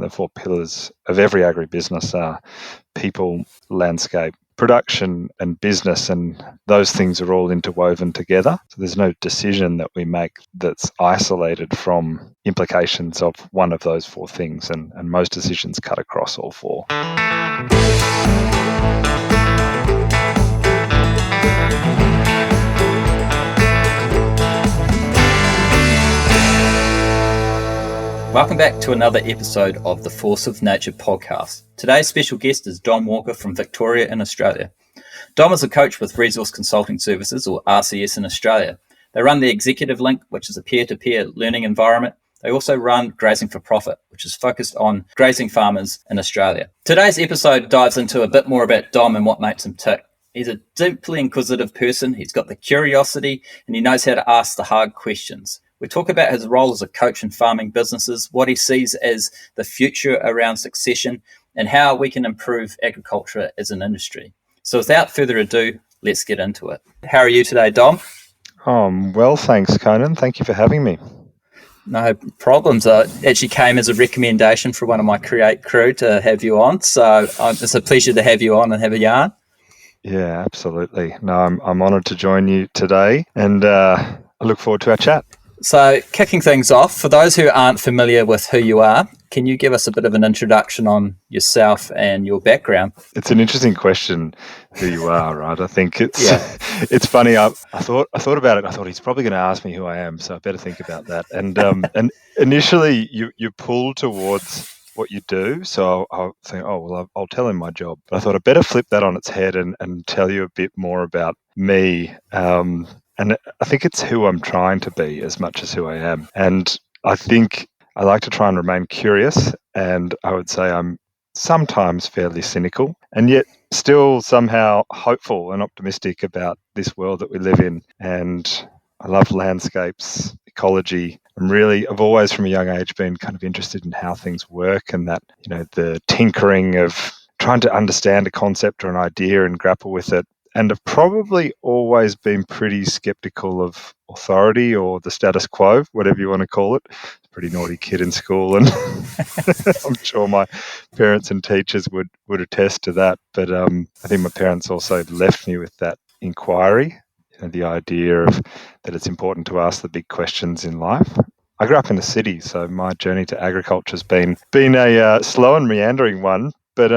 the four pillars of every agribusiness are people, landscape, production and business, and those things are all interwoven together. So there's no decision that we make that's isolated from implications of one of those four things, and most decisions cut across all four. Welcome back to another episode of the Force of Nature podcast. Today's special guest is Dom Walker from Victoria in Australia. Dom is a coach with Resource Consulting Services, or RCS, in Australia. They run the Executive Link, which is a peer-to-peer learning environment. They also run Grazing for Profit, which is focused on grazing farmers in Australia. Today's episode dives into a bit more about Dom and what makes him tick. He's a deeply inquisitive person. He's got the curiosity and he knows how to ask the hard questions. We talk about his role as a coach in farming businesses, what he sees as the future around succession, and how we can improve agriculture as an industry. So without further ado, let's get into it. How are you today, Dom? Well, thanks, Conan. Thank you for having me. No problems. It actually came as a recommendation from one of my Create crew to have you on. So it's a pleasure to have you on and have a yarn. Yeah, absolutely. No, I'm honoured to join you today, and I look forward to our chat. So kicking things off, for those who aren't familiar with who you are, can you give us a bit of an introduction on yourself and your background? It's an interesting question, who you are, right? I think it's funny. I thought about it. I thought he's probably going to ask me who I am, so I better think about that. And initially, you pull towards what you do, so I'll think, I'll tell him my job. But I thought I'd better flip that on its head and tell you a bit more about me. And I think it's who I'm trying to be as much as who I am. And I think I like to try and remain curious, and I would say I'm sometimes fairly cynical, and yet still somehow hopeful and optimistic about this world that we live in. And I love landscapes, ecology. I've always from a young age been kind of interested in how things work, and that, the tinkering of trying to understand a concept or an idea and grapple with it. And I've probably always been pretty skeptical of authority or the status quo, whatever you want to call it. A pretty naughty kid in school, and I'm sure my parents and teachers would attest to that. But I think my parents also left me with that inquiry, the idea of that it's important to ask the big questions in life. I grew up in the city, so my journey to agriculture has been a slow and meandering one. But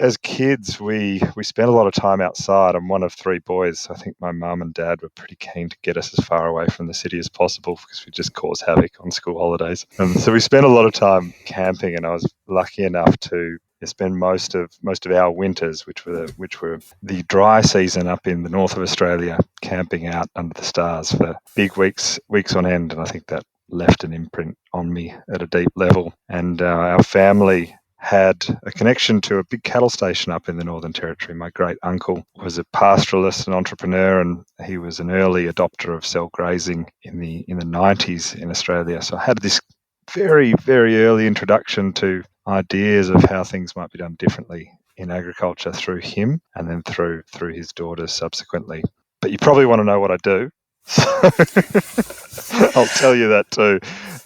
as kids, we spent a lot of time outside. I'm one of three boys, so I think my mum and dad were pretty keen to get us as far away from the city as possible because we just cause havoc on school holidays. So we spent a lot of time camping, and I was lucky enough to spend most of our winters, which were the dry season up in the north of Australia, camping out under the stars for big weeks on end. And I think that left an imprint on me at a deep level. And our family had a connection to a big cattle station up in the Northern Territory. My great uncle was a pastoralist and entrepreneur, and he was an early adopter of cell grazing in the 90s in Australia. So I had this very, very early introduction to ideas of how things might be done differently in agriculture through him, and then through his daughters subsequently. But you probably want to know what I do, so I'll tell you that too.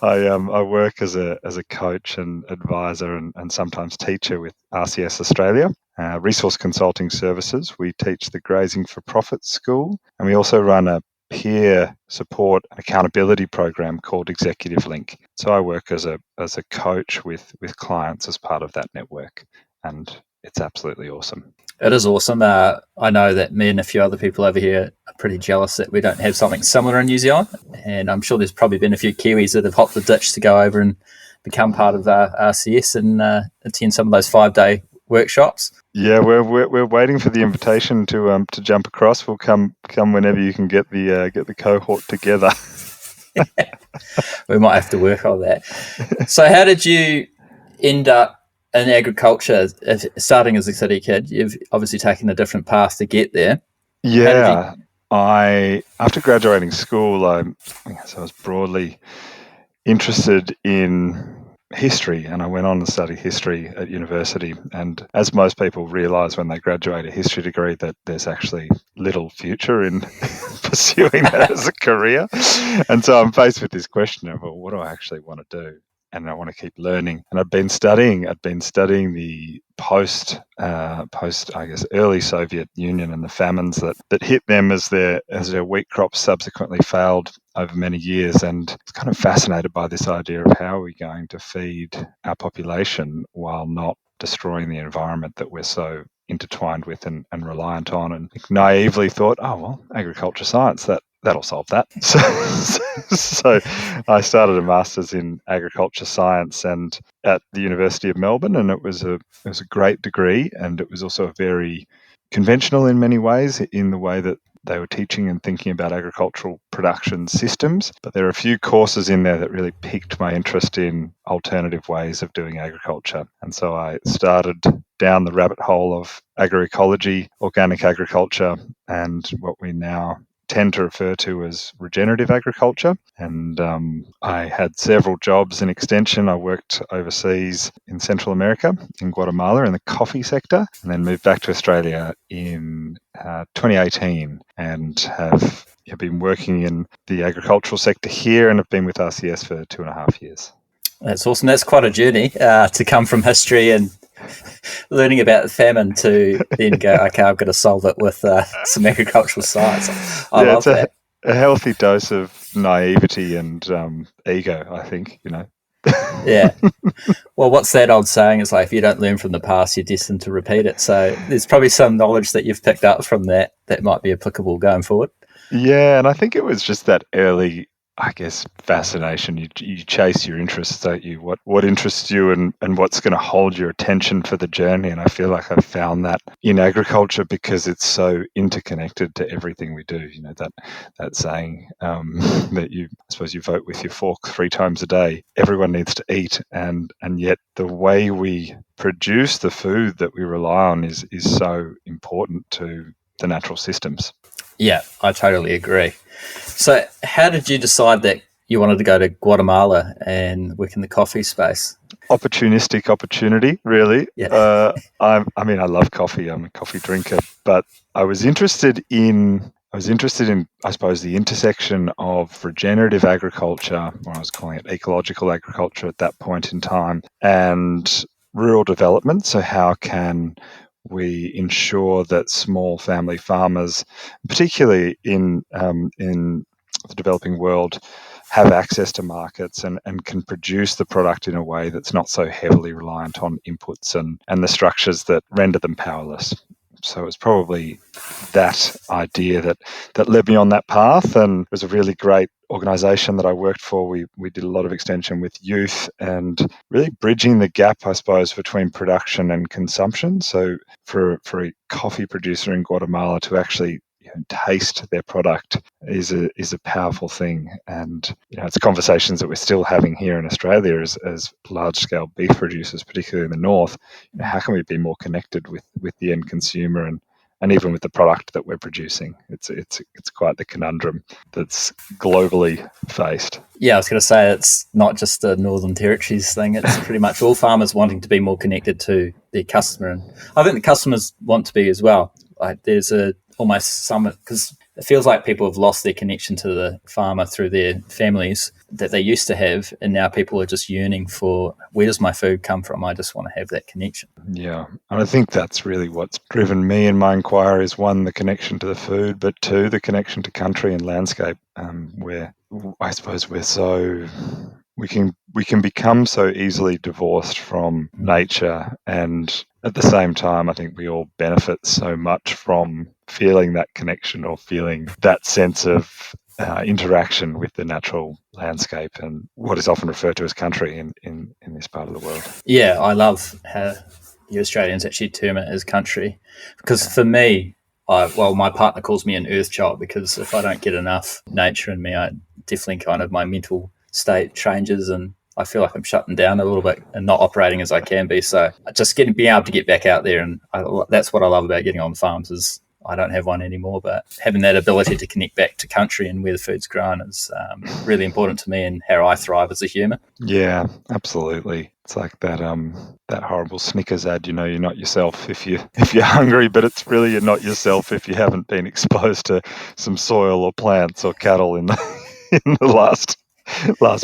I work as a coach and advisor and sometimes teacher with RCS Australia, Resource Consulting Services. We teach the Grazing for Profit School, and we also run a peer support and accountability program called Executive Link. So I work as a coach with clients as part of that network, and it's absolutely awesome. It is awesome. I know that me and a few other people over here are pretty jealous that we don't have something similar in New Zealand, and I'm sure there's probably been a few Kiwis that have hopped the ditch to go over and become part of RCS and attend some of those 5-day workshops. Yeah, we're waiting for the invitation to jump across. We'll come whenever you can get the cohort together. We might have to work on that. So how did you end up in agriculture, starting as a city kid? You've obviously taken a different path to get there. Yeah, after graduating school, I was broadly interested in history, and I went on to study history at university. And as most people realise when they graduate a history degree, that there's actually little future in pursuing that as a career. And so I'm faced with this question of, well, what do I actually want to do? I want to keep learning. And I'd been studying the post I guess early Soviet Union and the famines that hit them as their wheat crops subsequently failed over many years, and I was kind of fascinated by this idea of how are we going to feed our population while not destroying the environment that we're so intertwined with and reliant on, and naively thought, oh well, agriculture science, that'll solve that. So I started a master's in agriculture science and at the University of Melbourne, and it was a great degree, and it was also very conventional in many ways in the way that they were teaching and thinking about agricultural production systems. But there are a few courses in there that really piqued my interest in alternative ways of doing agriculture. And so I started down the rabbit hole of agroecology, organic agriculture, and what we now tend to refer to as regenerative agriculture. And I had several jobs in extension. I worked overseas in Central America, in Guatemala, in the coffee sector, and then moved back to Australia in 2018 and have been working in the agricultural sector here, and have been with RCS for 2.5 years. That's awesome. That's quite a journey to come from history and learning about the famine to then go, okay, I've got to solve it with some agricultural science. I love that. A healthy dose of naivety and ego, I think, Yeah. Well, what's that old saying? It's like, if you don't learn from the past, you're destined to repeat it. So there's probably some knowledge that you've picked up from that might be applicable going forward. Yeah, and I think it was just that early, I guess, fascination. You chase your interests, don't you? What interests you and what's going to hold your attention for the journey. And I feel like I've found that in agriculture because it's so interconnected to everything we do. That saying that I suppose you vote with your fork 3 times a day. Everyone needs to eat, and yet the way we produce the food that we rely on is so important to the natural systems. Yeah, I totally agree. So how did you decide that you wanted to go to Guatemala and work in the coffee space? Opportunistic opportunity, really. Yeah. I love coffee. I'm a coffee drinker, but I was interested in, I suppose, the intersection of regenerative agriculture, or I was calling it ecological agriculture at that point in time, and rural development. So how can we ensure that small family farmers, particularly in the developing world, have access to markets and can produce the product in a way that's not so heavily reliant on inputs and the structures that render them powerless. So it's probably that idea that led me on that path, and it was a really great organisation that I worked for. We did a lot of extension with youth and really bridging the gap, I suppose, between production and consumption. So for a coffee producer in Guatemala to actually taste their product is a powerful thing, and it's conversations that we're still having here in Australia as large scale beef producers, particularly in the north. How can we be more connected with the end consumer and even with the product that we're producing? It's quite the conundrum that's globally faced. Yeah, I was going to say it's not just a Northern Territories thing. It's pretty much all farmers wanting to be more connected to their customer, and I think the customers want to be as well. Like there's almost some, because it feels like people have lost their connection to the farmer through their families that they used to have, and now people are just yearning for, where does my food come from? I just want to have that connection. Yeah, and I think that's really what's driven me in my inquiries. One, the connection to the food, but two, the connection to country and landscape, where I suppose we can become so easily divorced from nature, and at the same time, I think we all benefit so much from feeling that connection or feeling that sense of interaction with the natural landscape and what is often referred to as country in this part of the world. Yeah, I love how you Australians actually term it as country, because for me, my partner calls me an earth child, because if I don't get enough nature in me, I definitely kind of my mental state changes and I feel like I'm shutting down a little bit and not operating as I can be. So just being able to get back out there, and that's what I love about getting on farms is I don't have one anymore, but having that ability to connect back to country and where the food's grown is really important to me and how I thrive as a human. Yeah, absolutely. It's like that horrible Snickers ad, you're not yourself if you're hungry, but it's really you're not yourself if you haven't been exposed to some soil or plants or cattle in the last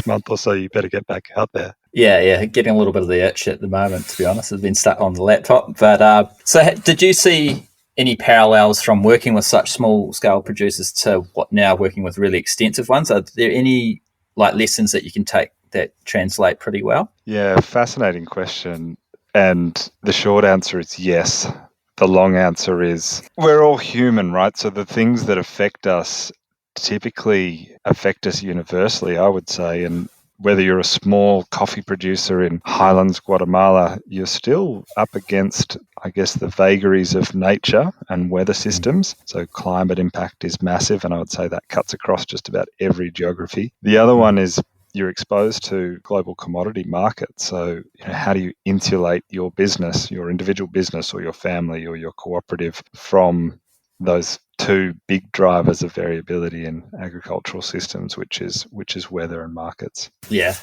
month or so. You better get back out there. Yeah, getting a little bit of the itch at the moment, to be honest. I've been stuck on the laptop. But so did you see any parallels from working with such small-scale producers to what now working with really extensive ones? Are there any lessons that you can take that translate pretty well? Yeah, fascinating question. And the short answer is yes. The long answer is we're all human, right? So the things that affect us typically affect us universally, I would say. And whether you're a small coffee producer in Highlands, Guatemala, you're still up against, I guess, the vagaries of nature and weather systems. So climate impact is massive, and I would say that cuts across just about every geography. The other one is you're exposed to global commodity markets. So, how do you insulate your business, your individual business or your family or your cooperative from those two big drivers of variability in agricultural systems, which is weather and markets? Yeah.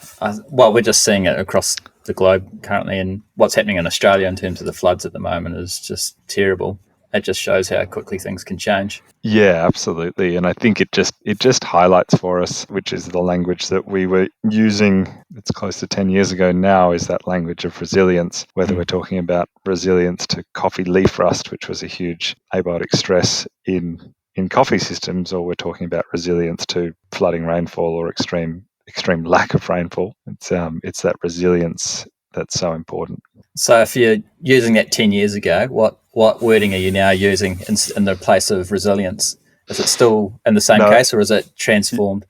Well, we're just seeing it across the globe currently, and what's happening in Australia in terms of the floods at the moment is just terrible. It just shows how quickly things can change. Yeah, absolutely. And I think it just highlights for us, which is the language that we were using, it's close to 10 years ago now, is that language of resilience, whether we're talking about resilience to coffee leaf rust, which was a huge abiotic stress in coffee systems, or we're talking about resilience to flooding rainfall or extreme lack of rainfall. It's that resilience that's so important. So if you're using that 10 years ago, what wording are you now using in the place of resilience? Is it still in the same case, or is it transformed?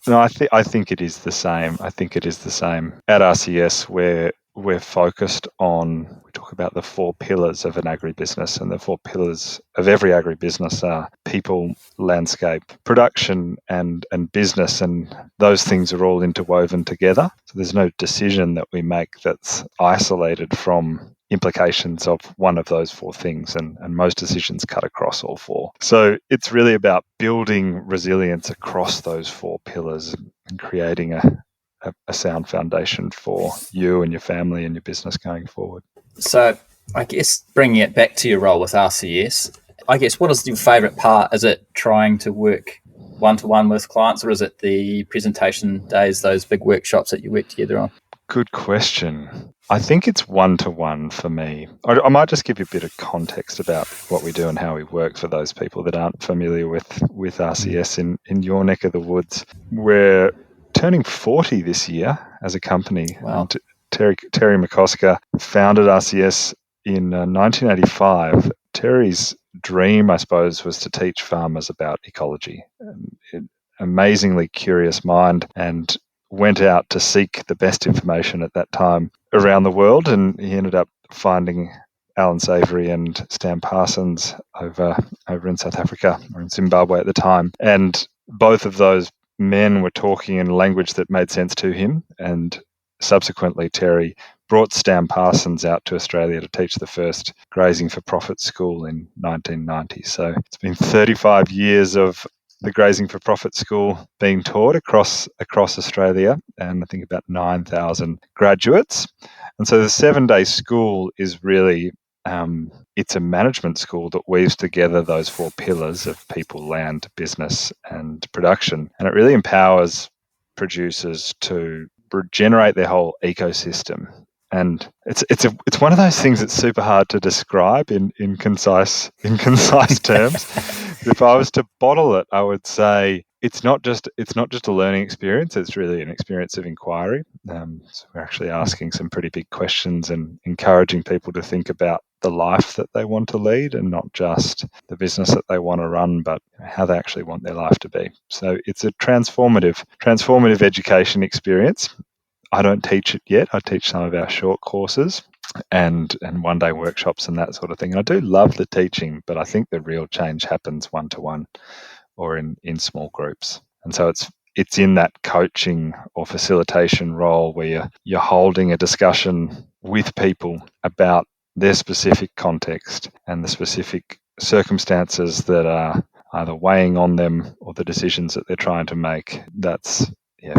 No, I think it is the same. I think it is the same. At RCS, we're focused on, we talk about the 4 pillars of an agribusiness, and the 4 pillars of every agribusiness are people, landscape, production, and business, and those things are all interwoven together. So there's no decision that we make that's isolated from implications of one of those 4 things, and most decisions cut across all 4. So it's really about building resilience across those 4 pillars and creating a sound foundation for you and your family and your business going forward. So I guess bringing it back to your role with RCS, I guess what is your favourite part? Is it trying to work one-to-one with clients, or is it the presentation days, those big workshops that you work together on? Good question. I think it's one-to-one for me. I might just give you a bit of context about what we do and how we work for those people that aren't familiar with RCS in your neck of the woods. We're turning 40 this year as a company. Wow. And Terry McCosker founded RCS in 1985. Terry's dream, I suppose, was to teach farmers about ecology. Amazingly curious mind, and went out to seek the best information at that time around the world, and he ended up finding Alan Savory and Stan Parsons over in South Africa, or in Zimbabwe at the time. And both of those men were talking in a language that made sense to him, and subsequently Terry brought Stan Parsons out to Australia to teach the first Grazing for Profit school in 1990. So it's been 35 years of the Grazing for Profit school being taught across Australia, and I think about 9,000 graduates. And so the 7-day school is really, it's a management school that weaves together those 4 pillars of people, land, business, and production. And it really empowers producers to regenerate their whole ecosystem. And it's one of those things that's super hard to describe in concise terms. If I was to bottle it, I would say it's not just a learning experience. It's really an experience of inquiry. So we're actually asking some pretty big questions and encouraging people to think about the life that they want to lead, and not just the business that they want to run, but how they actually want their life to be. So it's a transformative education experience. I don't teach it yet. I teach some of our short courses and one-day workshops and that sort of thing. And I do love the teaching, but I think the real change happens one-to-one or in small groups. And so it's in that coaching or facilitation role where you're holding a discussion with people about their specific context and the specific circumstances that are either weighing on them or the decisions that they're trying to make.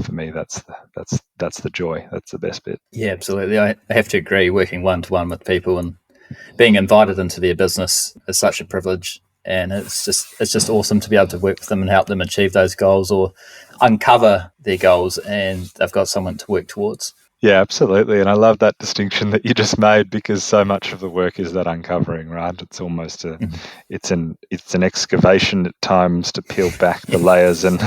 For me, that's the joy. That's the best bit. Yeah, absolutely. I have to agree. Working one-to-one with people and being invited into their business is such a privilege, and it's just awesome to be able to work with them and help them achieve those goals or uncover their goals, and they've got someone to work towards. Yeah, absolutely. And I love that distinction that you just made, because so much of the work is that uncovering, right? It's almost it's an excavation at times to peel back the layers. And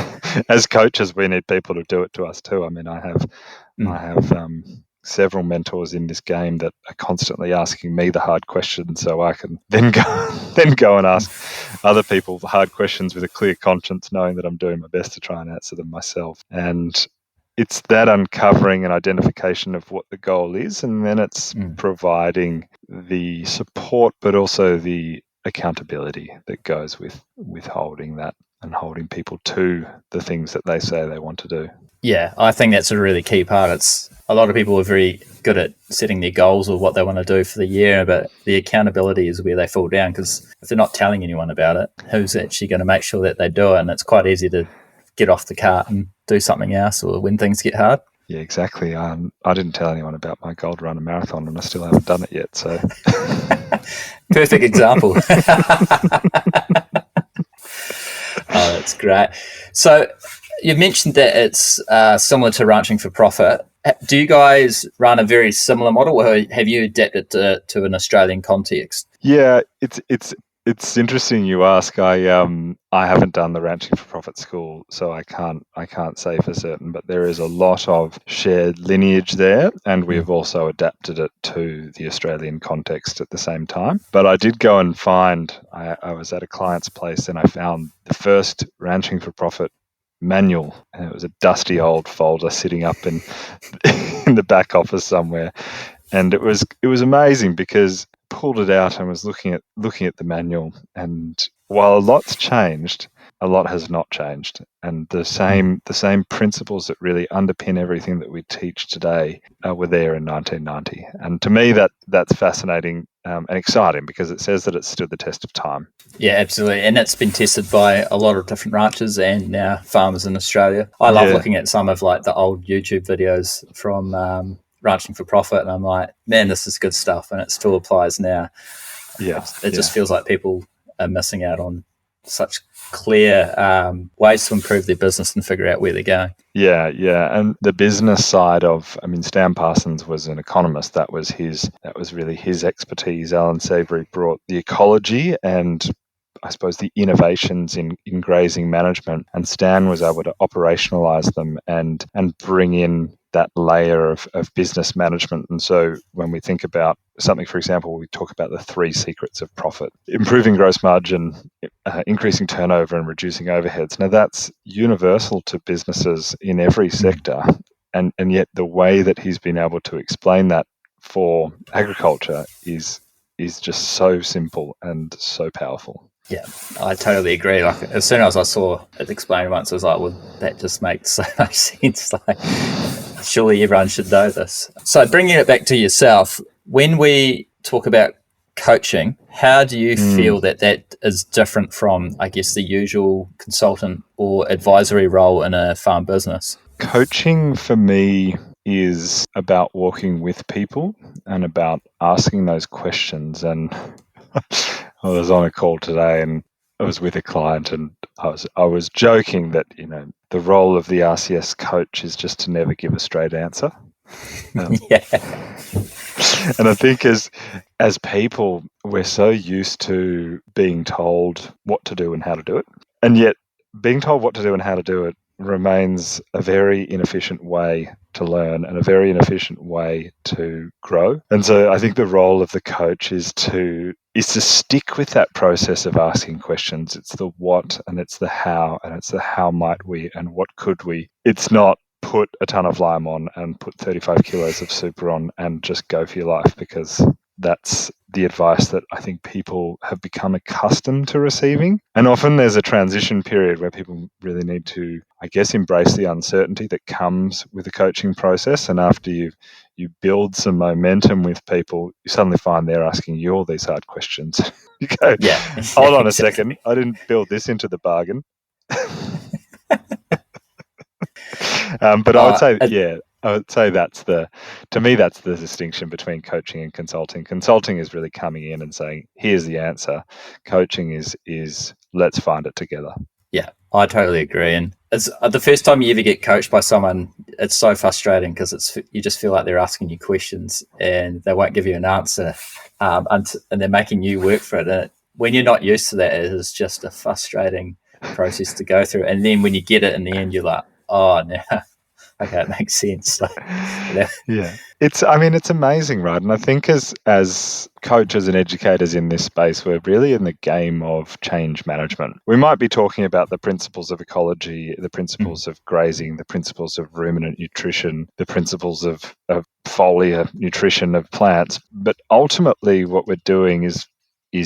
as coaches, we need people to do it to us too. I mean, I have several mentors in this game that are constantly asking me the hard questions, so I can then go and ask other people the hard questions with a clear conscience, knowing that I'm doing my best to try and answer them myself. And it's that uncovering and identification of what the goal is, and then it's providing the support, but also the accountability that goes with holding that and holding people to the things that they say they want to do. Yeah, I think that's a really key part. It's a lot of people are very good at setting their goals or what they want to do for the year, but the accountability is where they fall down, because if they're not telling anyone about it, who's actually going to make sure that they do it? And it's quite easy to get off the cart and do something else, or when things get hard. Yeah, exactly. I didn't tell anyone about my goal to run a marathon, and I still haven't done it yet. So, perfect example. Oh, that's great. So, you mentioned that it's similar to ranching for profit. Do you guys run a very similar model, or have you adapted to an Australian context? Yeah, it's interesting you ask. I haven't done the ranching for profit school, so I can't say for certain, but there is a lot of shared lineage there, and we have also adapted it to the Australian context at the same time. But I did go and find, I was at a client's place and I found the first ranching for profit manual, and it was a dusty old folder sitting up in in the back office somewhere. And it was amazing, because I pulled it out and was looking at the manual, and while a lot's changed, a lot has not changed, and the same principles that really underpin everything that we teach today were there in 1990. And to me, that's fascinating and exciting, because it says that it stood the test of time. Yeah, absolutely. And it's been tested by a lot of different ranchers and now farmers in Australia. I love looking at some of like the old YouTube videos from ranching for profit, and I'm like, man, this is good stuff, and it still applies now. Yeah, it just feels like people are missing out on such clear ways to improve their business and figure out where they're going. Yeah. And the business side of, I mean, Stan Parsons was an economist. That was really his expertise. Alan Savory brought the ecology and, I suppose, the innovations in grazing management, and Stan was able to operationalize them and bring in that layer of business management. And so when we think about something, for example, we talk about the 3 secrets of profit: improving gross margin, increasing turnover, and reducing overheads. Now, that's universal to businesses in every sector. And yet the way that he's been able to explain that for agriculture is just so simple and so powerful. Yeah, I totally agree. Like, as soon as I saw it explained once, I was like, well, that just makes so much sense. Like, surely everyone should know this. So bringing it back to yourself, when we talk about coaching, how do you feel that is different from, I guess, the usual consultant or advisory role in a farm business? Coaching for me is about walking with people and about asking those questions. And I was on a call today, and I was with a client, and I was joking that, the role of the RCS coach is just to never give a straight answer. Yeah. And I think as people, we're so used to being told what to do and how to do it, and yet being told what to do and how to do it remains a very inefficient way to learn and a very inefficient way to grow. And so I think the role of the coach is to stick with that process of asking questions. It's the what, and it's the how, and it's the how might we and what could we. It's not put a ton of lime on and put 35 kilos of super on and just go for your life, because that's the advice that I think people have become accustomed to receiving. And often there's a transition period where people really need to, I guess, embrace the uncertainty that comes with the coaching process. And after you build some momentum with people, you suddenly find they're asking you all these hard questions. You go, hold on a second, I didn't build this into the bargain. But I would say that's to me that's the distinction between coaching and consulting. Consulting is really coming in and saying, here's the answer. Coaching is let's find it together. Yeah, I totally agree. And it's the first time you ever get coached by someone, it's so frustrating because you just feel like they're asking you questions and they won't give you an answer, and they're making you work for it. And when you're not used to that, it is just a frustrating process to go through. And then when you get it in the end, you're like, oh, no, okay, it makes sense. So, Yeah. It's amazing, right? And I think as coaches and educators in this space, we're really in the game of change management. We might be talking about the principles of ecology, the principles of grazing, the principles of ruminant nutrition, the principles of foliar nutrition of plants, but ultimately what we're doing is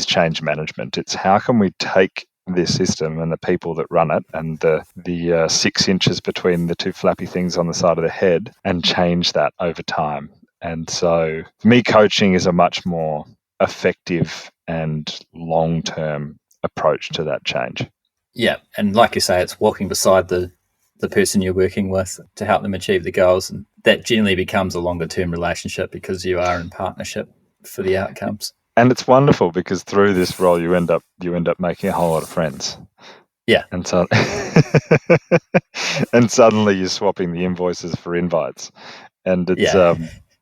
change management. It's how can we take this system and the people that run it and the 6 inches between the two flappy things on the side of the head and change that over time. And so for me, coaching is a much more effective and long-term approach to that change. yeah, and like you say, it's walking beside the person you're working with to help them achieve the goals, and that generally becomes a longer term relationship because you are in partnership for the outcomes. And it's wonderful because through this role you end up making a whole lot of friends. Yeah. And so and suddenly you're swapping the invoices for invites. And it's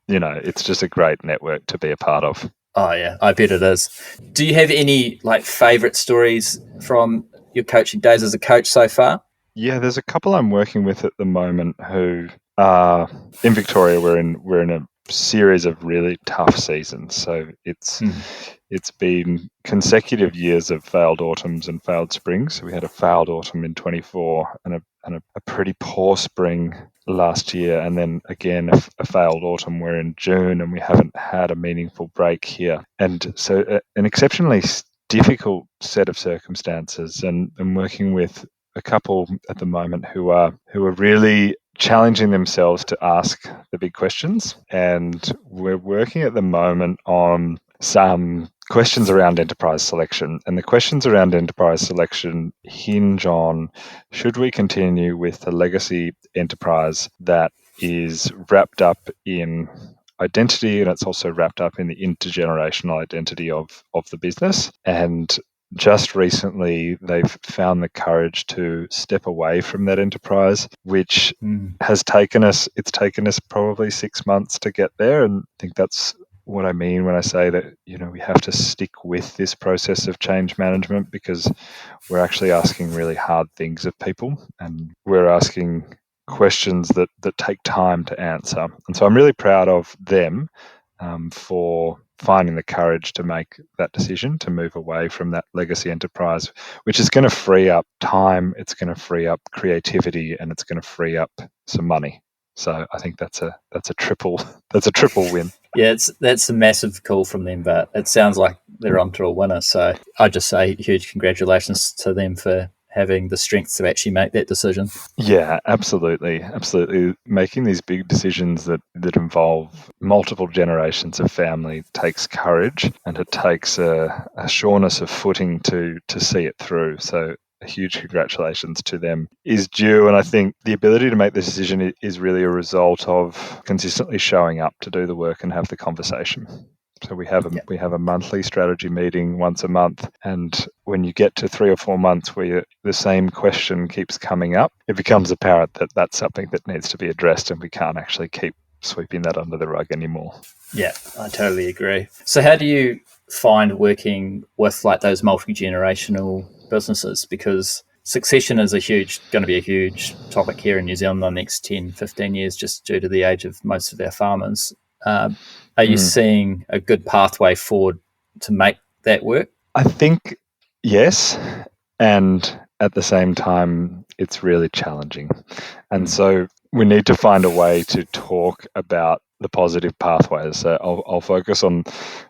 it's just a great network to be a part of. Oh yeah, I bet it is. Do you have any favorite stories from your coaching days as a coach so far? Yeah, there's a couple I'm working with at the moment who are in Victoria. We're in a series of really tough seasons. So it's been consecutive years of failed autumns and failed springs. So we had a failed autumn in 24 and a pretty poor spring last year, and then again a failed autumn. We're in June and we haven't had a meaningful break here, and so an exceptionally difficult set of circumstances. And working with a couple at the moment who are really challenging themselves to ask the big questions, and we're working at the moment on some questions around enterprise selection. And the questions around enterprise selection hinge on, should we continue with a legacy enterprise that is wrapped up in identity, and it's also wrapped up in the intergenerational identity of the business. And just recently they've found the courage to step away from that enterprise, which has taken us probably 6 months to get there. And I think that's what I mean when I say that, we have to stick with this process of change management, because we're actually asking really hard things of people, and we're asking questions that take time to answer. And so I'm really proud of them for finding the courage to make that decision to move away from that legacy enterprise, which is going to free up time, it's going to free up creativity, and it's going to free up some money. So I think that's a triple win. Yeah, that's a massive call from them, but it sounds like they're onto a winner. So I just say huge congratulations to them for having the strength to actually make that decision. Yeah, absolutely. Making these big decisions that involve multiple generations of family takes courage, and it takes a sureness of footing to see it through. So a huge congratulations to them is due. And I think the ability to make the decision is really a result of consistently showing up to do the work and have the conversation. So we have a monthly strategy meeting once a month, and when you get to 3 or 4 months where the same question keeps coming up, it becomes apparent that that's something that needs to be addressed, and we can't actually keep sweeping that under the rug anymore. Yeah, I totally agree. So how do you find working with those multi-generational businesses? Because succession is going to be a huge topic here in New Zealand in the next 10, 15 years, just due to the age of most of our farmers. Are you seeing a good pathway forward to make that work? I think yes, and at the same time, it's really challenging. And so we need to find a way to talk about the positive pathways. So I'll focus on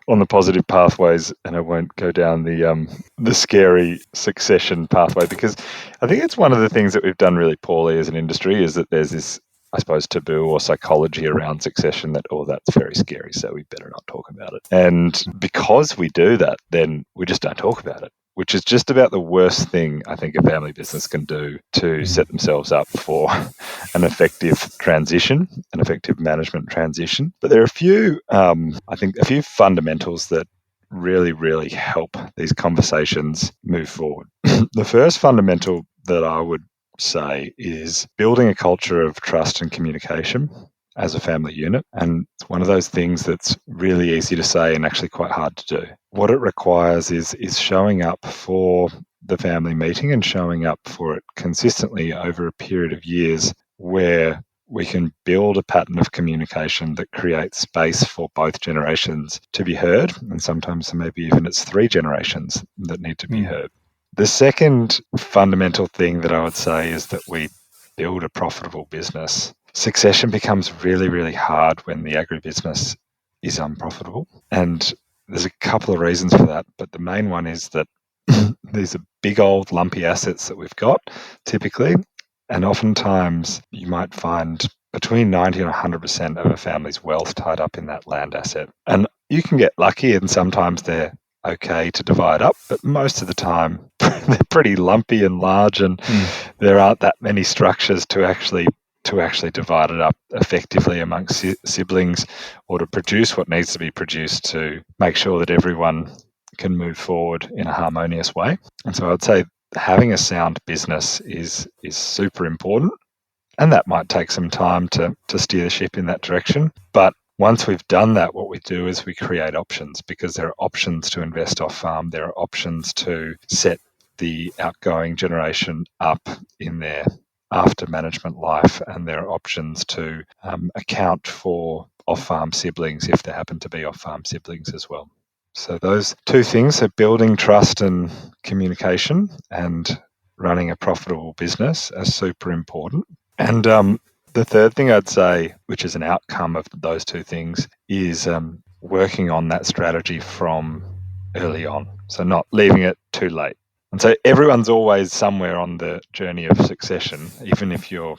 the positive pathways, and I won't go down the scary succession pathway, because I think it's one of the things that we've done really poorly as an industry, is that there's this, I suppose, taboo or psychology around succession that, that's very scary, so we better not talk about it. And because we do that, then we just don't talk about it, which is just about the worst thing I think a family business can do to set themselves up for an effective transition, an effective management transition. But there are a few fundamentals that really, really help these conversations move forward. The first fundamental that I would say is building a culture of trust and communication as a family unit. And it's one of those things that's really easy to say and actually quite hard to do. What it requires is showing up for the family meeting and showing up for it consistently over a period of years where we can build a pattern of communication that creates space for both generations to be heard. And sometimes maybe even it's 3 generations that need to be heard. The second fundamental thing that I would say is that we build a profitable business. Succession becomes really, really hard when the agribusiness is unprofitable. And there's a couple of reasons for that. But the main one is that these are big old lumpy assets that we've got typically. And oftentimes you might find between 90 and 100% of a family's wealth tied up in that land asset. And you can get lucky and sometimes they're okay to divide up, but most of the time they're pretty lumpy and large, and there aren't that many structures to actually divide it up effectively amongst siblings, or to produce what needs to be produced to make sure that everyone can move forward in a harmonious way. And so I'd say having a sound business is super important, and that might take some time to steer the ship in that direction. But once we've done that, what we do is we create options, because there are options to invest off farm. There are options to set the outgoing generation up in their after management life, and there are options to account for off-farm siblings if there happen to be off-farm siblings as well. So those 2 things are building trust and communication and running a profitable business are super important. And the third thing I'd say, which is an outcome of those 2 things, is working on that strategy from early on. So not leaving it too late. And so everyone's always somewhere on the journey of succession, even if you're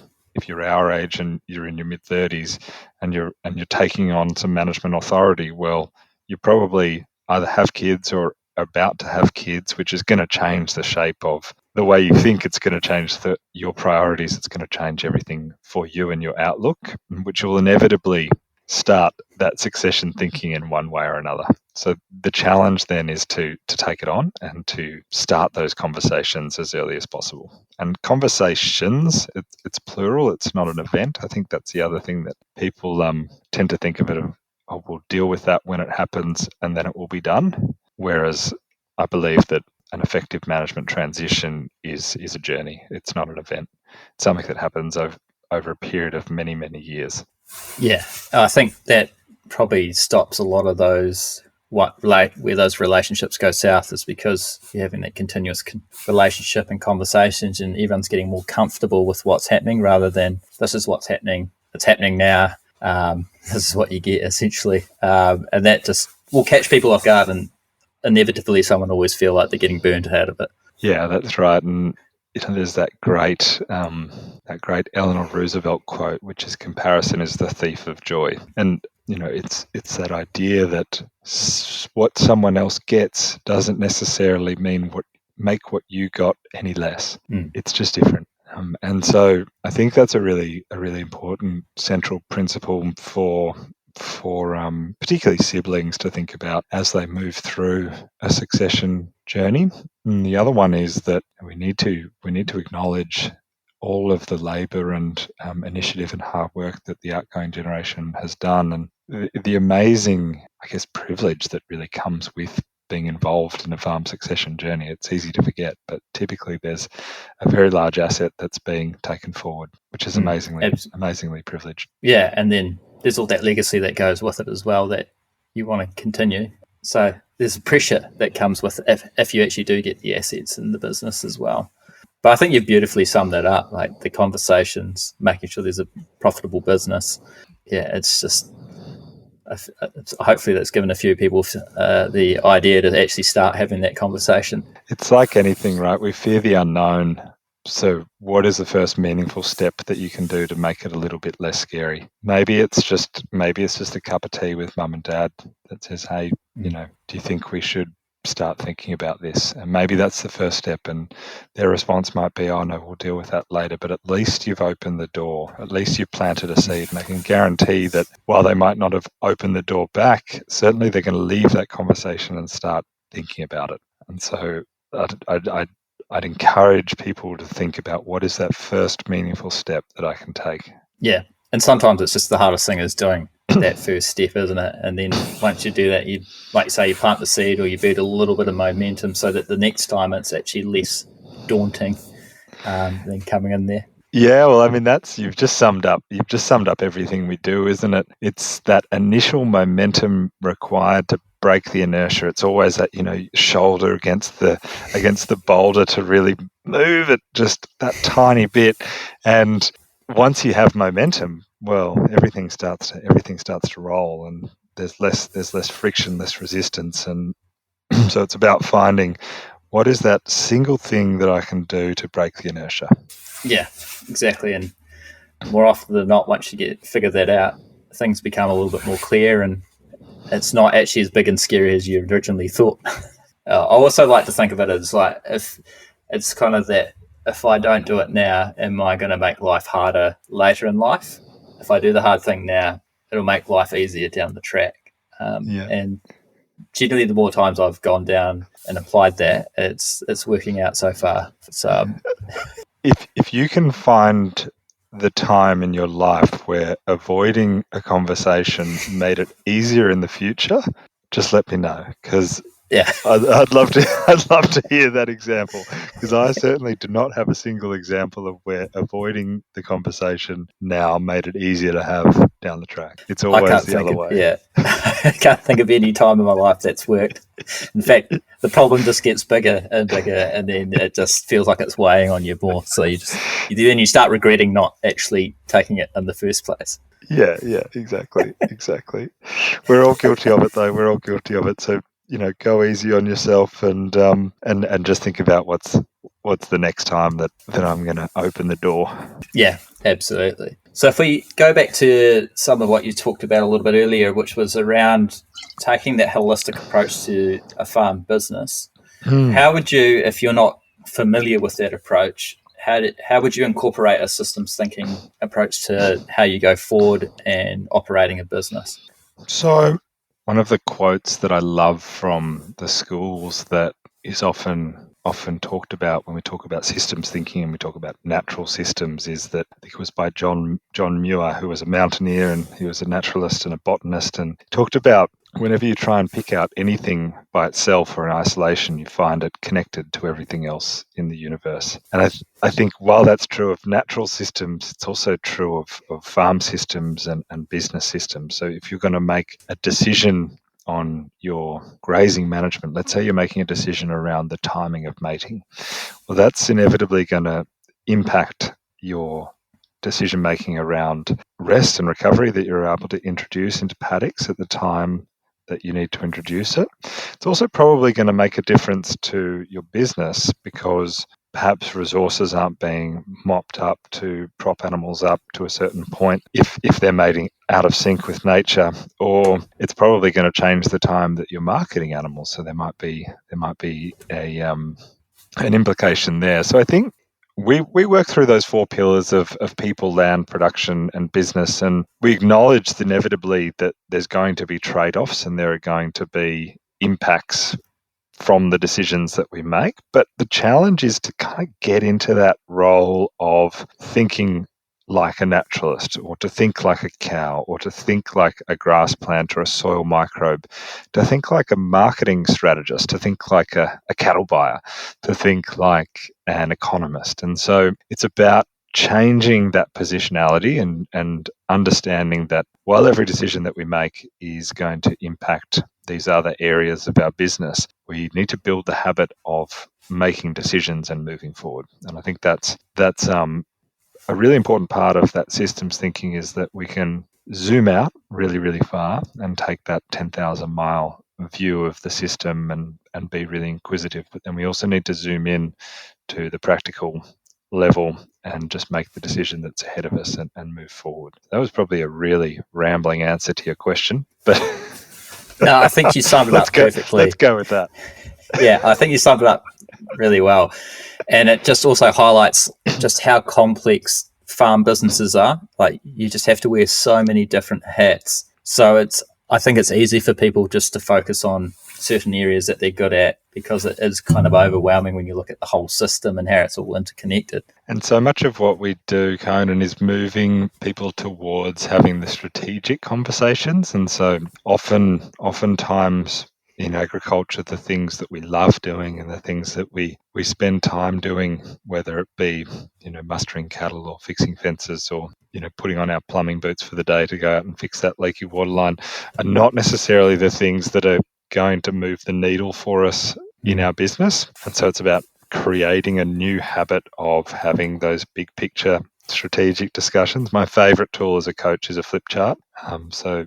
our age and you're in your mid-30s and you're taking on some management authority. Well, you probably either have kids or are about to have kids, which is going to change the shape of the way you think. It's going to change your priorities. It's going to change everything for you and your outlook, which will inevitably start that succession thinking in one way or another. So the challenge then is to take it on and to start those conversations as early as possible. And conversations, it's plural, it's not an event. I think that's the other thing that people tend to think of it, we'll deal with that when it happens and then it will be done. Whereas I believe that an effective management transition is a journey. It's not an event. It's something that happens over a period of many, many years. Yeah, I think that probably stops a lot of those where those relationships go south, is because you're having that continuous relationship and conversations, and everyone's getting more comfortable with what's happening rather than this is what's happening. It's happening now. This is what you get essentially, and that just will catch people off guard, and inevitably someone will always feel like they're getting burned out of it. Yeah, that's right. And there's that great Eleanor Roosevelt quote, which is "Comparison is the thief of joy." And it's that idea that what someone else gets doesn't necessarily mean make what you got any less. It's just different. And so I think that's a really important central principle for particularly siblings to think about as they move through a succession journey. And the other one is that we need to acknowledge all of the labour and initiative and hard work that the outgoing generation has done, and the amazing, I guess, privilege that really comes with being involved in a farm succession journey. It's easy to forget, but typically there's a very large asset that's being taken forward, which is amazingly privileged. Yeah, and then there's all that legacy that goes with it as well that you want to continue. So there's pressure that comes with if you actually do get the assets in the business as well. But I think you've beautifully summed that up, like the conversations, making sure there's a profitable business. Yeah, it's just hopefully that's given a few people the idea to actually start having that conversation. It's like anything, right? We fear the unknown. So what is the first meaningful step that you can do to make it a little bit less scary? Maybe it's just a cup of tea with mum and dad that says, hey, do you think we should start thinking about this. And maybe that's the first step, and their response might be, oh no, we'll deal with that later. But at least you've opened the door. At least you've planted a seed. And I can guarantee that while they might not have opened the door back, certainly they're going to leave that conversation and start thinking about it. And so I'd encourage people to think about, what is that first meaningful step that I can take? Yeah. And sometimes it's just the hardest thing is doing that first step, isn't it? And then once you do that, you, like you say, you plant the seed, or you build a little bit of momentum so that the next time it's actually less daunting than coming in there. Yeah, well, I mean, you've just summed up everything we do, isn't it? It's that initial momentum required to break the inertia. It's always that, shoulder against the boulder to really move it just that tiny bit. And once you have momentum, well, everything starts to roll, and there's less friction, less resistance. And so it's about finding, what is that single thing that I can do to break the inertia? Yeah, exactly. And more often than not, once you figure that out, things become a little bit more clear, and it's not actually as big and scary as you originally thought. I also like to think of it as like, if it's kind of that, if I don't do it now, am I going to make life harder later in life? If I do the hard thing now, it'll make life easier down the track. And generally, the more times I've gone down and applied that, it's working out so far. So, if you can find the time in your life where avoiding a conversation made it easier in the future, just let me know, because I'd love to hear that example, because I certainly do not have a single example of where avoiding the conversation now made it easier to have down the track. It's always the other way. Yeah, I can't think of any time in my life that's worked. In fact, the problem just gets bigger and bigger, and then it just feels like it's weighing on you more. So then you start regretting not actually taking it in the first place. Yeah, exactly. We're all guilty of it, though. We're all guilty of it. So, go easy on yourself, and just think about what's the next time that I'm going to open the door. Yeah, absolutely. So if we go back to some of what you talked about a little bit earlier, which was around taking that holistic approach to a farm business, how would you, if you're not familiar with that approach, how would you incorporate a systems thinking approach to how you go forward and operating a business? So one of the quotes that I love from the schools that is often talked about when we talk about systems thinking and we talk about natural systems is that, I think it was by John Muir, who was a mountaineer, and he was a naturalist and a botanist, and talked about, whenever you try and pick out anything by itself or in isolation, you find it connected to everything else in the universe. And I think while that's true of natural systems, it's also true of farm systems and business systems. So if you're going to make a decision on your grazing management, let's say you're making a decision around the timing of mating, well, that's inevitably going to impact your decision making around rest and recovery that you're able to introduce into paddocks at the time that you need to introduce it. It's also probably going to make a difference to your business, because perhaps resources aren't being mopped up to prop animals up to a certain point if they're mating out of sync with nature, or it's probably going to change the time that you're marketing animals. So there might be an implication there. So I think we work through those four pillars of people, land, production, and business, and we acknowledge inevitably that there's going to be trade-offs and there are going to be impacts from the decisions that we make. But the challenge is to kind of get into that role of thinking like a naturalist, or to think like a cow, or to think like a grass plant or a soil microbe, to think like a marketing strategist, to think like a cattle buyer, to think like an economist. And so it's about changing that positionality and understanding that while every decision that we make is going to impact these other areas of our business, we need to build the habit of making decisions and moving forward. And I think that's a really important part of that systems thinking, is that we can zoom out really, really far and take that 10,000 mile view of the system and be really inquisitive. But then we also need to zoom in to the practical level and just make the decision that's ahead of us and move forward. That was probably a really rambling answer to your question, but no, I think you summed it up perfectly. Let's go with that. Yeah, I think you summed it up really well. And it just also highlights just how complex farm businesses are. Like, you just have to wear so many different hats. So I think it's easy for people just to focus on certain areas that they're good at, because it is kind of overwhelming when you look at the whole system and how it's all interconnected. And so much of what we do, Conan, is moving people towards having the strategic conversations. And so oftentimes in agriculture, the things that we love doing and the things that we spend time doing, whether it be, mustering cattle or fixing fences or, putting on our plumbing boots for the day to go out and fix that leaky water line, are not necessarily the things that are going to move the needle for us in our business. And so it's about creating a new habit of having those big picture strategic discussions. My favorite tool as a coach is a flip chart. So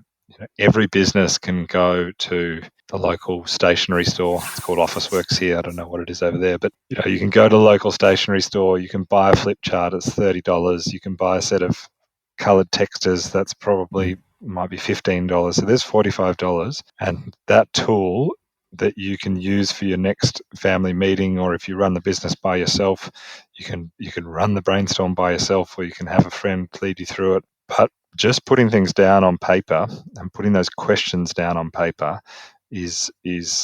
every business can go to the local stationery store. It's called Officeworks here. I don't know what it is over there, but you can go to the local stationery store. You can buy a flip chart. It's $30. You can buy a set of coloured textures. That's probably might be $15. So there's $45, and that tool that you can use for your next family meeting, or if you run the business by yourself, you can run the brainstorm by yourself, or you can have a friend lead you through it. But just putting things down on paper and putting those questions down on paper is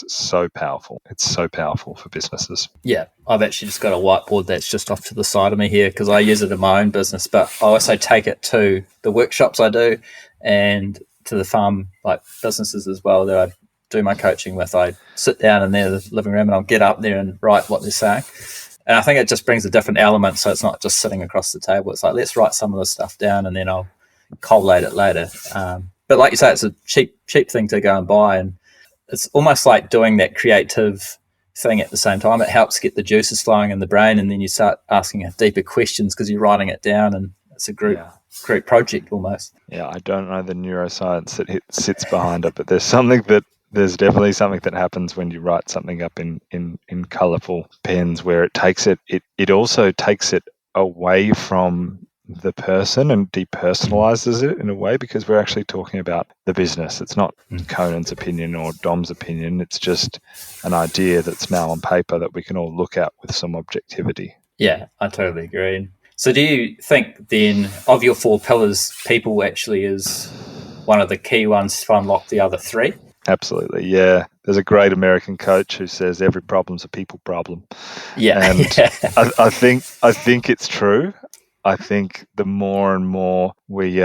so powerful. It's so powerful for businesses. Yeah, I've actually just got a whiteboard that's just off to the side of me here, because I use it in my own business, but I also take it to the workshops I do and to the farm businesses as well that I do my coaching with. I sit down in the living room and I'll get up there and write what they're saying. And I think it just brings a different element, so it's not just sitting across the table. It's like, let's write some of this stuff down and then I'll collate it later. But like you say, it's a cheap thing to go and buy, and it's almost like doing that creative thing at the same time. It helps get the juices flowing in the brain, and then you start asking deeper questions because you're writing it down, and it's a group project almost. Yeah, I don't know the neuroscience that sits behind it, but there's definitely something that happens when you write something up in colourful pens, where it also takes it away from the person and depersonalizes it in a way, because we're actually talking about the business. It's not Conan's opinion or Dom's opinion. It's just an idea that's now on paper that we can all look at with some objectivity. Yeah, I totally agree. So do you think then, of your 4 pillars, people actually is one of the key ones to unlock the other 3? Absolutely, yeah. There's a great American coach who says every problem's a people problem. Yeah, and I think it's true. I think the more and more we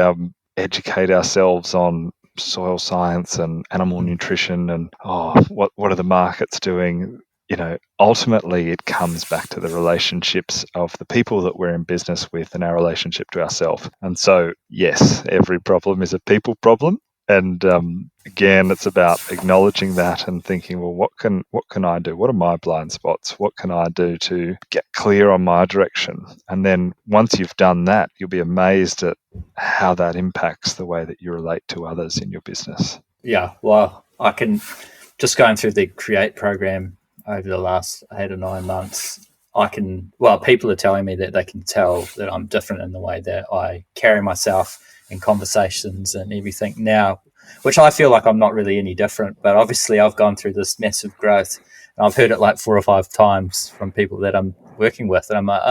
educate ourselves on soil science and animal nutrition and what are the markets doing, ultimately it comes back to the relationships of the people that we're in business with and our relationship to ourselves. And so, yes, every problem is a people problem. And again, it's about acknowledging that and thinking, well, what can I do? What are my blind spots? What can I do to get clear on my direction? And then once you've done that, you'll be amazed at how that impacts the way that you relate to others in your business. Yeah, well, I can just going through the Create program over the last 8 or 9 months. People are telling me that they can tell that I'm different in the way that I carry myself in conversations and everything now, which I feel like I'm not really any different. But obviously I've gone through this massive growth, and I've heard it like 4 or 5 times from people that I'm working with. And I'm like,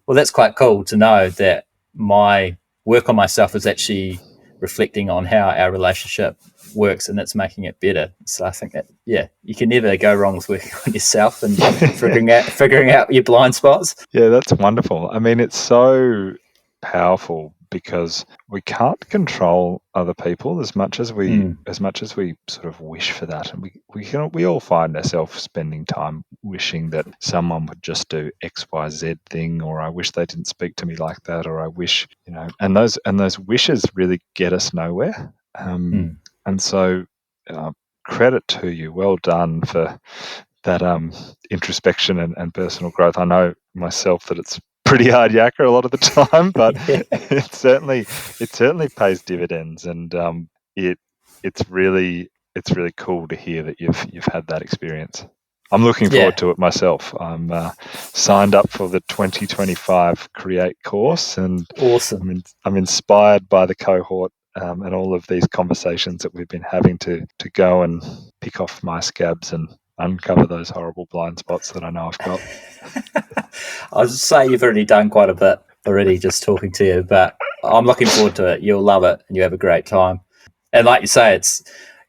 well, that's quite cool to know that my work on myself is actually reflecting on how our relationship works, and it's making it better. So I think that, you can never go wrong with working on yourself and figuring out your blind spots. Yeah, that's wonderful. I mean, it's so powerful because we can't control other people as much as we sort of wish for that, and we all find ourselves spending time wishing that someone would just do XYZ thing, or I wish they didn't speak to me like that, or I wish, and those wishes really get us nowhere. And so, credit to you. Well done for that introspection and personal growth. I know myself that it's pretty hard yakka a lot of the time, but it certainly pays dividends, and it's really cool to hear that you've had that experience. I'm looking forward to it myself. I'm signed up for the 2025 Create course, and awesome. I'm inspired by the cohort and all of these conversations that we've been having to go and pick off my scabs, and uncover those horrible blind spots that I know I've got. I was say you've already done quite a bit already just talking to you, but I'm looking forward to it. You'll love it and you have a great time. And like you say,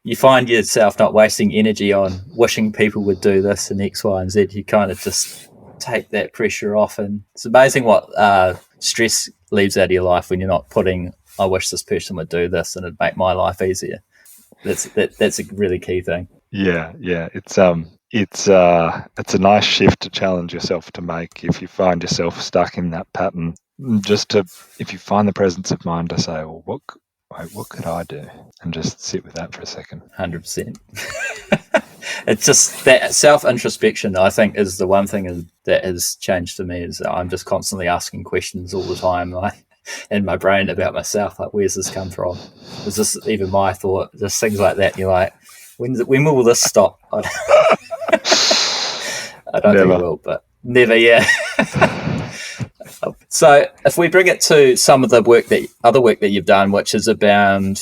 you find yourself not wasting energy on wishing people would do this and X, Y, and Z. You kind of just take that pressure off, and it's amazing what stress leaves out of your life when you're not putting, I wish this person would do this and it'd make my life easier. That's a really key thing. Yeah. It's a nice shift to challenge yourself to make if you find yourself stuck in that pattern. If you find the presence of mind to say, well, what could I do, and just sit with that for a second. 100%. It's just that self-introspection, I think, is the one thing that has changed for me. Is I'm just constantly asking questions all the time, like in my brain about myself, like, where's this come from? Is this even my thought? Just things like that. And you're like, when will this stop? I don't think it will, but never. Yeah. So if we bring it to some of the other work that you've done, which is about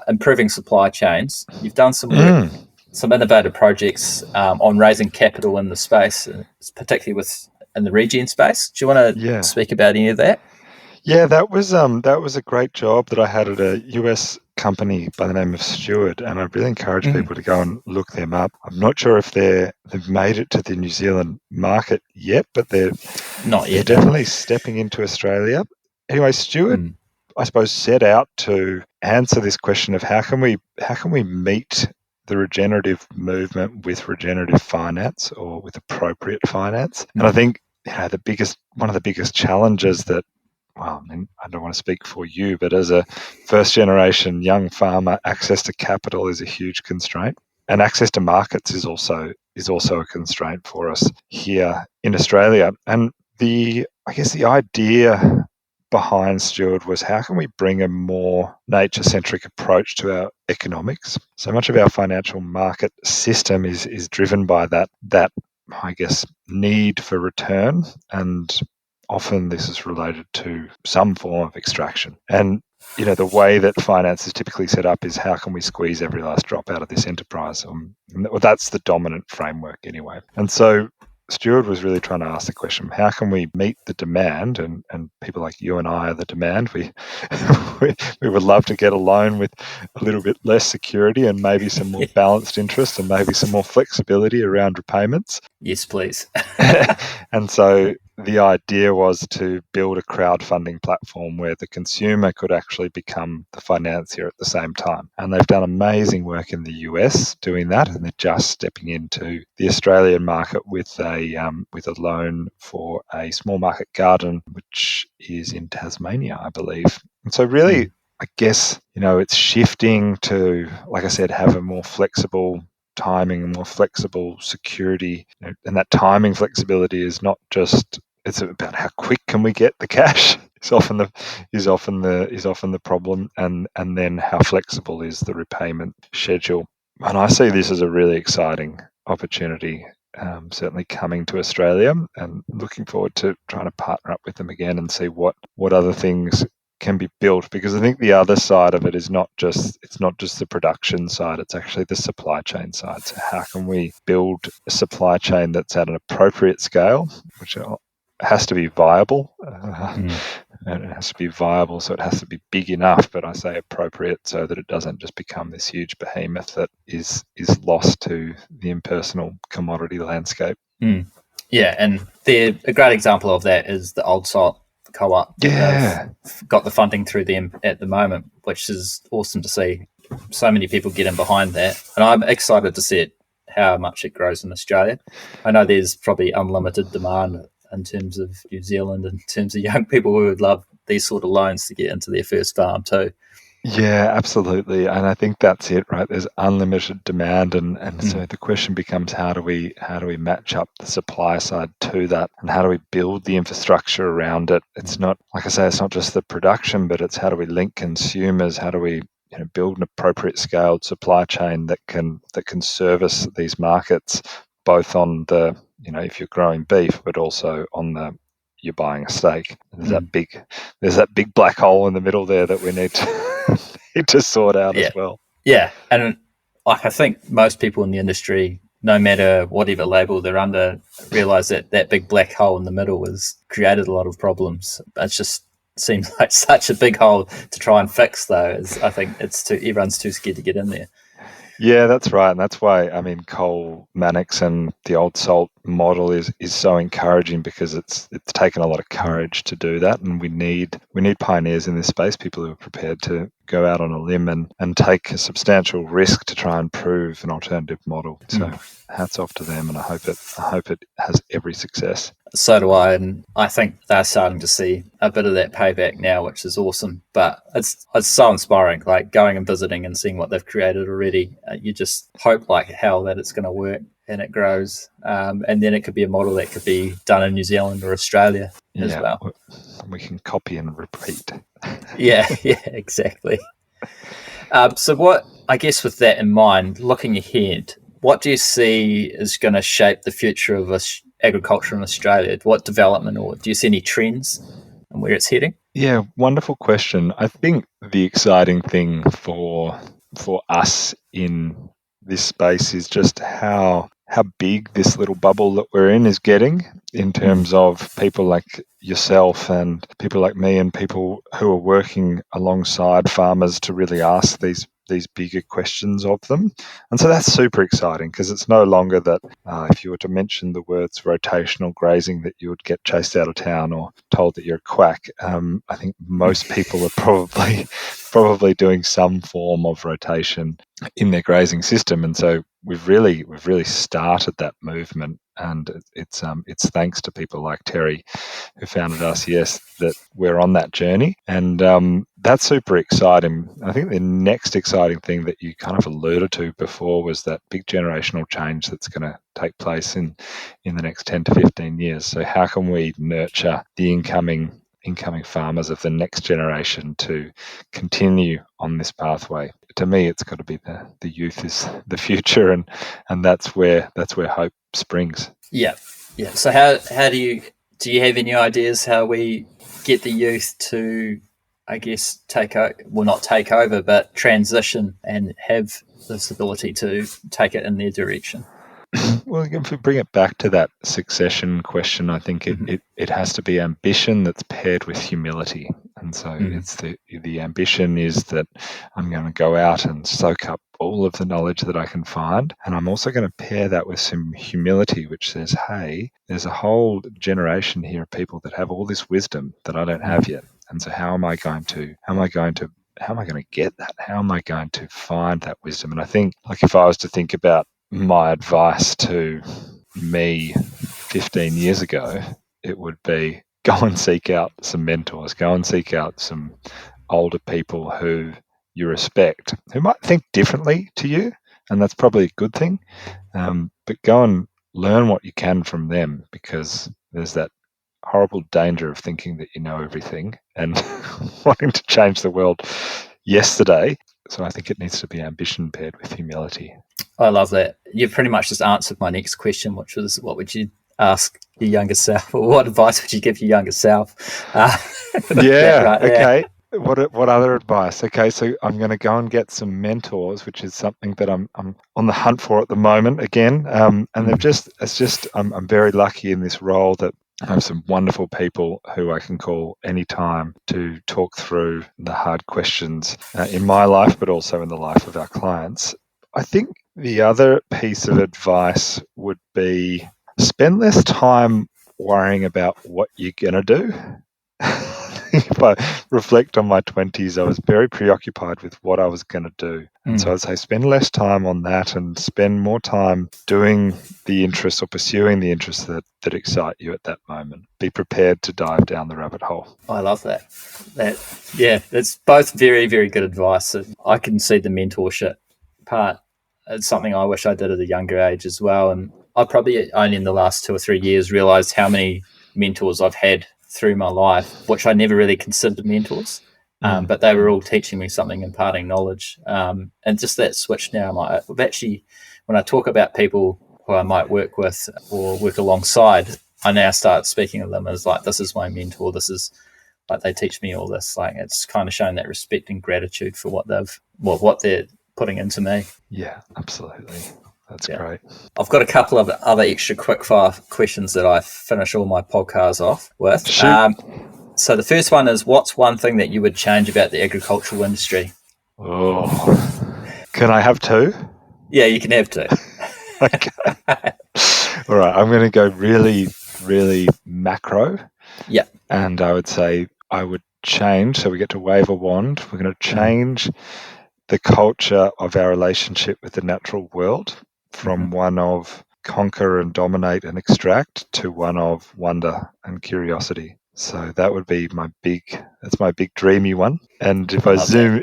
improving supply chains, you've done some work, some innovative projects on raising capital in the space, particularly in the regen space. Do you want to speak about any of that? Yeah, that was a great job that I had at a US company by the name of Steward, and I really encourage people to go and look them up. I'm not sure if they've made it to the New Zealand market yet, but they're definitely stepping into Australia. Anyway, Steward, I suppose, set out to answer this question of how can we meet the regenerative movement with regenerative finance, or with appropriate finance. And I think one of the biggest challenges that, well, I mean, I don't want to speak for you, but as a first-generation young farmer, access to capital is a huge constraint, and access to markets is also a constraint for us here in Australia. And I guess the idea behind Steward was, how can we bring a more nature-centric approach to our economics? So much of our financial market system is driven by that I guess need for return, and often this is related to some form of extraction. And the way that finance is typically set up is, how can we squeeze every last drop out of this enterprise? Well, that's the dominant framework anyway. And so Steward was really trying to ask the question, how can we meet the demand? And people like you and I are the demand. We would love to get a loan with a little bit less security and maybe some more balanced interest and maybe some more flexibility around repayments. Yes, please. And so the idea was to build a crowdfunding platform where the consumer could actually become the financier at the same time. And they've done amazing work in the US doing that, and they're just stepping into the Australian market with a loan for a small market garden, which is in Tasmania, I believe. And so really, I guess, it's shifting to, like I said, have a more flexible timing and more flexible security. And that timing flexibility is not just, it's about how quick can we get the cash is often the problem, and then how flexible is the repayment schedule. And I see this as a really exciting opportunity, certainly coming to Australia, and looking forward to trying to partner up with them again and see what other things can be built, because I think the other side of it is not just the production side, it's actually the supply chain side. So how can we build a supply chain that's at an appropriate scale, which has to be viable, and it has to be viable, so it has to be big enough, but I say appropriate so that it doesn't just become this huge behemoth that is lost to the impersonal commodity landscape. Yeah, and a great example of that is the Old Salt Co-op. Yeah, got the funding through them at the moment, which is awesome to see. So many people get in behind that, and I'm excited to see how much it grows in Australia. I know there's probably unlimited demand in terms of New Zealand, in terms of young people who would love these sort of loans to get into their first farm too. Yeah, absolutely. And I think that's it, right? There's unlimited demand, and so the question becomes, how do we match up the supply side to that, and how do we build the infrastructure around it? It's not, like I say, it's not just the production, but it's how do we link consumers? How do we build an appropriate scaled supply chain that can service these markets, both on the, if you're growing beef, but also on the, you're buying a steak. There's that big black hole in the middle there that we need to sort out as well. Yeah, and I think most people in the industry no matter whatever label they're under, realize that that big black hole in the middle has created a lot of problems. It just seems like such a big hole to try and fix, though. I think everyone's too scared to get in there. Yeah, that's right. And that's why, I mean, Cole Mannix and the old salt model is so encouraging, because it's taken a lot of courage to do that. And we need pioneers in this space, people who are prepared to go out on a limb and take a substantial risk to try and prove an alternative model. So hats off to them, and I hope it has every success. So do I, and I think they're starting to see a bit of that payback now, which is awesome. But it's so inspiring, like going and visiting and seeing what they've created already. You just hope like hell that it's going to work and it grows, and then it could be a model that could be done in New Zealand or Australia as well. We can copy and repeat. Yeah, exactly. So what, I guess with that in mind, looking ahead, what do you see is going to shape the future of agriculture in Australia? What development, or do you see any trends and where it's heading? Yeah, wonderful question. I think the exciting thing for us in this space is just how big this little bubble that we're in is getting, in terms of people like yourself and people like me and people who are working alongside farmers to really ask these bigger questions of them. And so that's super exciting, because it's no longer that if you were to mention the words rotational grazing, that you would get chased out of town or told that you're a quack. I think most people are probably doing some form of rotation in their grazing system. And so we've really started that movement, and it's thanks to people like Terry, who founded RCS, that we're on that journey. And that's super exciting. I think the next exciting thing that you kind of alluded to before was that big generational change that's going to take place in the next 10 to 15 years. So how can we nurture the incoming farmers of the next generation to continue on this pathway? To me, it's got to be the youth is the future, and that's where hope springs. Yeah. So how do you have any ideas how we get the youth to, I guess, not take over, but transition and have this ability to take it in their direction? Well, if we bring it back to that succession question, I think it has to be ambition that's paired with humility. And so it's the ambition is that I'm going to go out and soak up all of the knowledge that I can find. And I'm also going to pair that with some humility, which says, hey, there's a whole generation here of people that have all this wisdom that I don't have yet. And so how am I going to get that? How am I going to find that wisdom? And I think, like, if I was to think about my advice to me 15 years ago, it would be go and seek out some mentors, go and seek out some older people who you respect, who might think differently to you, and that's probably a good thing, but go and learn what you can from them, because there's that horrible danger of thinking that you know everything and wanting to change the world yesterday. So I think it needs to be ambition paired with humility. I love that. You've pretty much just answered my next question, which was, what would you ask your younger self, or what advice would you give your younger self? Okay. What other advice? Okay, so I'm going to go and get some mentors, which is something that I'm on the hunt for at the moment again. And I'm very lucky in this role that I have some wonderful people who I can call anytime to talk through the hard questions in my life, but also in the life of our clients. I think the other piece of advice would be spend less time worrying about what you're going to do. If I reflect on my 20s, I was very preoccupied with what I was going to do. And so I'd say spend less time on that and spend more time doing the interests or pursuing the interests that excite you at that moment. Be prepared to dive down the rabbit hole. I love that. That's both very, very good advice. I can see the mentorship part. It's something I wish I did at a younger age as well. And I probably only in the last 2 or 3 years realized how many mentors I've had through my life, which I never really considered mentors, but they were all teaching me something, imparting knowledge. And just that switch now, when I talk about people who I might work with or work alongside, I now start speaking of them as like, this is my mentor. This is like, they teach me all this. Like, it's kind of showing that respect and gratitude for what they're putting into me. Yeah, absolutely. That's great. I've got a couple of other extra quickfire questions that I finish all my podcasts off with. Shoot. So the first one is, what's one thing that you would change about the agricultural industry? Oh, can I have two? Yeah, you can have two. Okay. All right. I'm going to go really, really macro. Yeah. And I would say I would change. So we get to wave a wand. We're going to change the culture of our relationship with the natural world from one of conquer and dominate and extract to one of wonder and curiosity. So that would be my big dreamy one. And if I zoom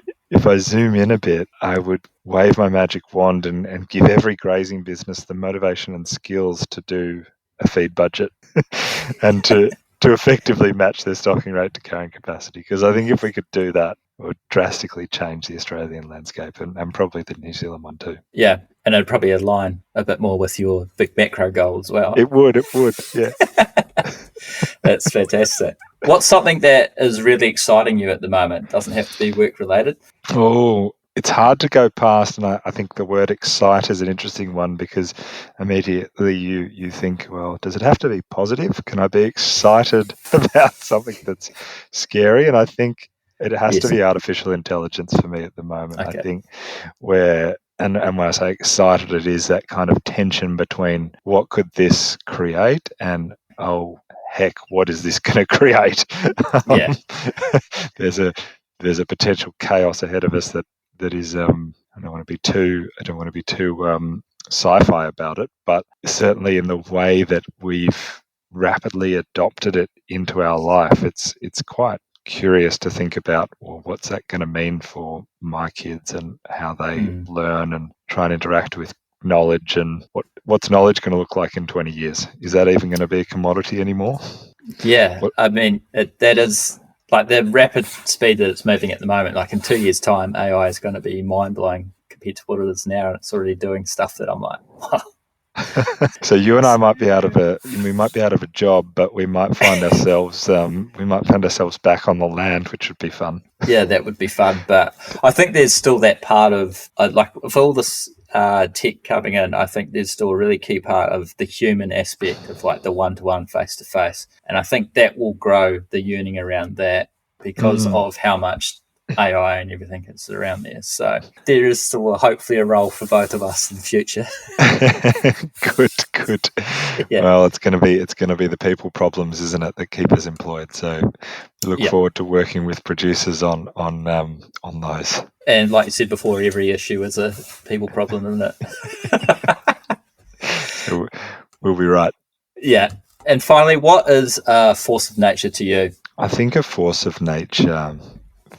in a bit, I would wave my magic wand and give every grazing business the motivation and skills to do a feed budget and to effectively match their stocking rate to carrying capacity. Because I think if we could do that, it would drastically change the Australian landscape and probably the New Zealand one too. Yeah, and it'd probably align a bit more with your big macro goal as well. It would, yeah. That's fantastic. What's something that is really exciting you at the moment? Doesn't have to be work related. Oh, it's hard to go past, and I think the word excite is an interesting one because immediately you think, well, does it have to be positive? Can I be excited about something that's scary? And I think it has to be artificial intelligence for me at the moment. I think and when I say excited, it is that kind of tension between what could this create and, oh, heck, what is this going to create? There's a potential chaos ahead of us that is I don't want to be too sci-fi about it, but certainly in the way that we've rapidly adopted it into our life, it's quite curious to think about, well, what's that going to mean for my kids and how they learn and try and interact with knowledge, and what's knowledge going to look like in 20 years? Is that even going to be a commodity anymore? Yeah, I mean, that is like the rapid speed that it's moving at the moment. Like in 2 years' time, AI is going to be mind-blowing compared to what it is now, and it's already doing stuff that I'm like, wow. So you and I might be out of a job, but we might find ourselves back on the land, which would be fun. Yeah, that would be fun. But I think there's still that part of like with all this tech coming in, I think there's still a really key part of the human aspect of like the one-to-one, face-to-face, and I think that will grow the yearning around that because of how much AI and everything is around there. So there is still hopefully a role for both of us in the future. Good. Yeah. Well, it's going to be the people problems, isn't it, that keep us employed. So we look forward to working with producers on those. And like you said before, every issue is a people problem, isn't it? So we'll be right. Yeah. And finally, what is a force of nature to you? I think a force of nature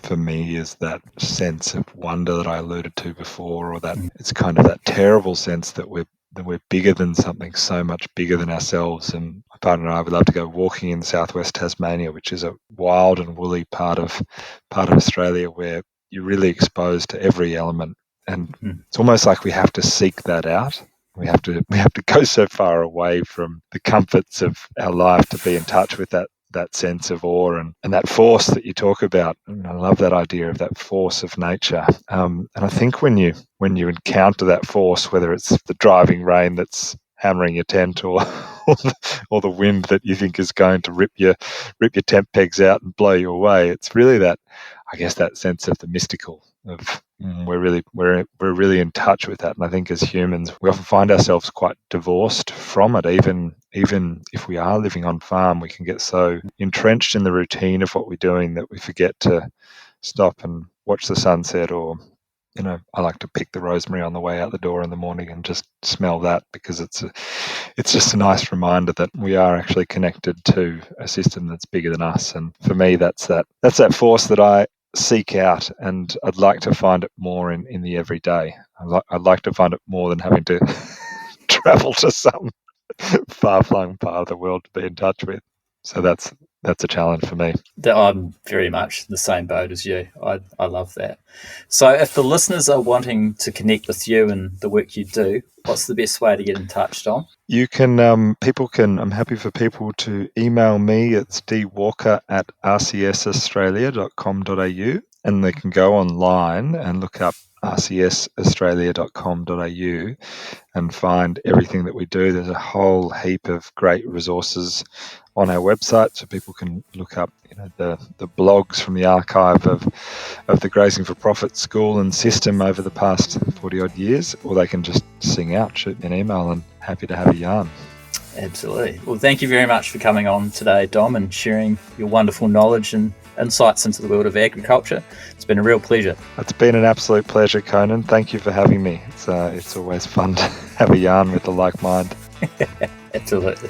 for me is that sense of wonder that I alluded to before, or that it's kind of that terrible sense that we're bigger than something so much bigger than ourselves. And my partner and I would love to go walking in southwest Tasmania, which is a wild and woolly part of Australia where you're really exposed to every element, and it's almost like we have to seek that out. We have to go so far away from the comforts of our life to be in touch with that sense of awe and that force that you talk about. And I love that idea of that force of nature. And I think when you encounter that force, whether it's the driving rain that's hammering your tent or the wind that you think is going to rip your tent pegs out and blow you away, it's really that, I guess, that sense of the mystical of we're really in touch with that. And I think as humans, we often find ourselves quite divorced from it. Even if we are living on farm, we can get so entrenched in the routine of what we're doing that we forget to stop and watch the sunset, or I like to pick the rosemary on the way out the door in the morning and just smell that, because it's just a nice reminder that we are actually connected to a system that's bigger than us. And for me, that's that force that I seek out, and I'd like to find it more in the everyday. I'd like to find it more than having to travel to some far-flung part of the world to be in touch with. So that's a challenge for me. I'm very much the same boat as you. I love that. So if the listeners are wanting to connect with you and the work you do, what's the best way to get in touch, Dom? You can, I'm happy for people to email me. It's dwalker@rcsaustralia.com.au, and they can go online and look up rcsaustralia.com.au and find everything that we do. There's a whole heap of great resources on our website, so people can look up the blogs from the archive of the Grazing for Profit school and system over the past 40 odd years, or they can just sing out, shoot me an email, and happy to have a yarn. Absolutely. Well, thank you very much for coming on today, Dom, and sharing your wonderful knowledge and insights into the world of agriculture. It's been a real pleasure. It's been an absolute pleasure, Conan. Thank you for having me. It's always fun to have a yarn with the like mind. Absolutely.